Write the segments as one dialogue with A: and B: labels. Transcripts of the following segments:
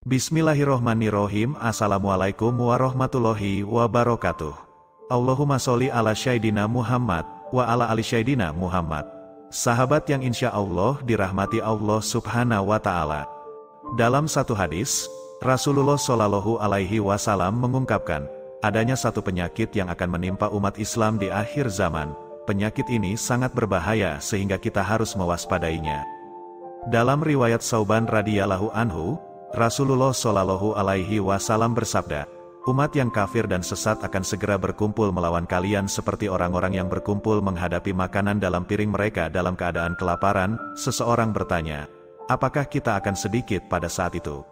A: Bismillahirrohmanirrohim. Assalamualaikum warahmatullahi wabarakatuh. Allahumma sholli ala Sayyidina Muhammad, wa ala ali Sayyidina Muhammad. Sahabat yang insya Allah dirahmati Allah subhanahu wa ta'ala. Dalam satu hadis, Rasulullah Shallallahu Alaihi Wasallam mengungkapkan, adanya satu penyakit yang akan menimpa umat Islam di akhir zaman. Penyakit ini sangat berbahaya sehingga kita harus mewaspadainya. Dalam riwayat Sauban radhiyallahu anhu, Rasulullah Shallallahu Alaihi Wasallam bersabda, umat yang kafir dan sesat akan segera berkumpul melawan kalian seperti orang-orang yang berkumpul menghadapi makanan dalam piring mereka dalam keadaan kelaparan. Seseorang bertanya, apakah kita akan sedikit pada saat itu?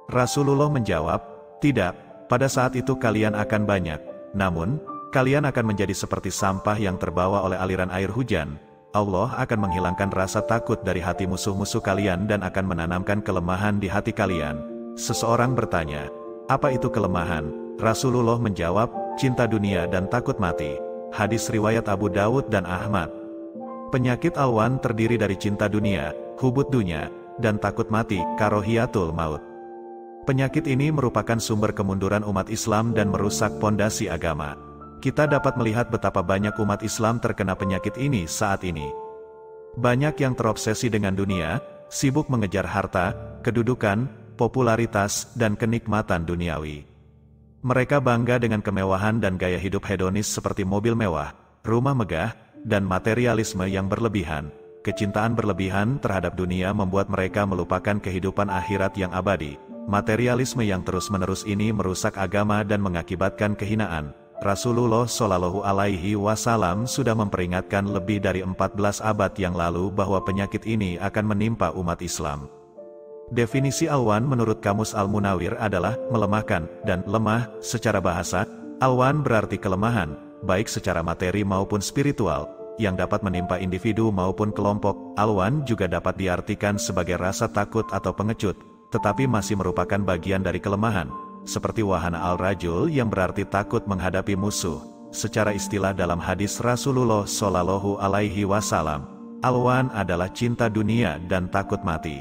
A: Rasulullah menjawab, tidak, pada saat itu kalian akan banyak, namun, kalian akan menjadi seperti sampah yang terbawa oleh aliran air hujan. Allah akan menghilangkan rasa takut dari hati musuh-musuh kalian dan akan menanamkan kelemahan di hati kalian. Seseorang bertanya, apa itu kelemahan? Rasulullah menjawab, cinta dunia dan takut mati. Hadis riwayat Abu Dawud dan Ahmad. Penyakit alwan terdiri dari cinta dunia, hubud dunya, dan takut mati, karohiyatul maut. Penyakit ini merupakan sumber kemunduran umat Islam dan merusak pondasi agama. Kita dapat melihat betapa banyak umat Islam terkena penyakit ini saat ini. Banyak yang terobsesi dengan dunia, sibuk mengejar harta, kedudukan, popularitas, dan kenikmatan duniawi. Mereka bangga dengan kemewahan dan gaya hidup hedonis seperti mobil mewah, rumah megah, dan materialisme yang berlebihan. Kecintaan berlebihan terhadap dunia membuat mereka melupakan kehidupan akhirat yang abadi. Materialisme yang terus-menerus ini merusak agama dan mengakibatkan kehinaan. Rasulullah Shallallahu Alaihi Wasallam sudah memperingatkan lebih dari 14 abad yang lalu bahwa penyakit ini akan menimpa umat Islam. Definisi alwan menurut Kamus Al-Munawir adalah melemahkan dan lemah. Secara bahasa, alwan berarti kelemahan, baik secara materi maupun spiritual, yang dapat menimpa individu maupun kelompok. Alwan juga dapat diartikan sebagai rasa takut atau pengecut, tetapi masih merupakan bagian dari kelemahan. Seperti wahana al-rajul yang berarti takut menghadapi musuh. Secara istilah dalam hadis Rasulullah Shallallahu Alaihi Wasallam, alwan adalah cinta dunia dan takut mati.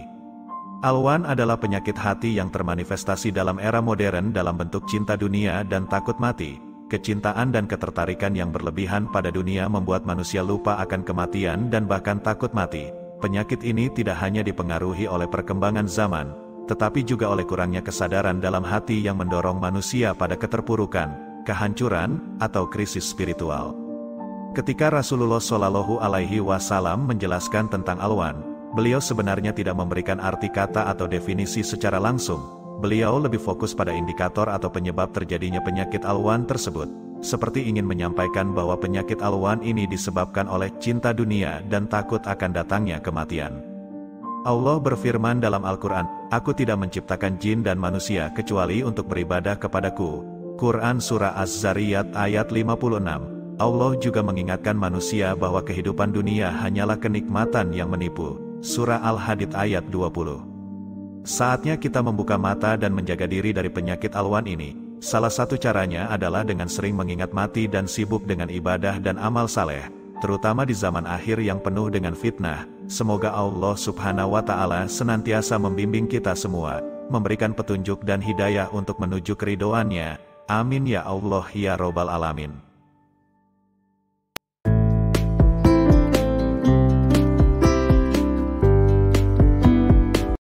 A: Alwan adalah penyakit hati yang termanifestasi dalam era modern dalam bentuk cinta dunia dan takut mati. Kecintaan dan ketertarikan yang berlebihan pada dunia membuat manusia lupa akan kematian dan bahkan takut mati. Penyakit ini tidak hanya dipengaruhi oleh perkembangan zaman, tetapi juga oleh kurangnya kesadaran dalam hati yang mendorong manusia pada keterpurukan, kehancuran, atau krisis spiritual. Ketika Rasulullah Shallallahu Alaihi Wasallam menjelaskan tentang alwan, beliau sebenarnya tidak memberikan arti kata atau definisi secara langsung. Beliau lebih fokus pada indikator atau penyebab terjadinya penyakit alwan tersebut, seperti ingin menyampaikan bahwa penyakit alwan ini disebabkan oleh cinta dunia dan takut akan datangnya kematian. Allah berfirman dalam Al-Quran, aku tidak menciptakan jin dan manusia kecuali untuk beribadah kepadaku. Quran Surah Az-Zariyat ayat 56. Allah juga mengingatkan manusia bahwa kehidupan dunia hanyalah kenikmatan yang menipu. Surah Al-Hadid ayat 20. Saatnya kita membuka mata dan menjaga diri dari penyakit alwan ini. Salah satu caranya adalah dengan sering mengingat mati dan sibuk dengan ibadah dan amal saleh, terutama di zaman akhir yang penuh dengan fitnah. Semoga Allah subhanahu wa ta'ala senantiasa membimbing kita semua, memberikan petunjuk dan hidayah untuk menuju keridhoannya. Amin ya Allah ya Robbal Alamin.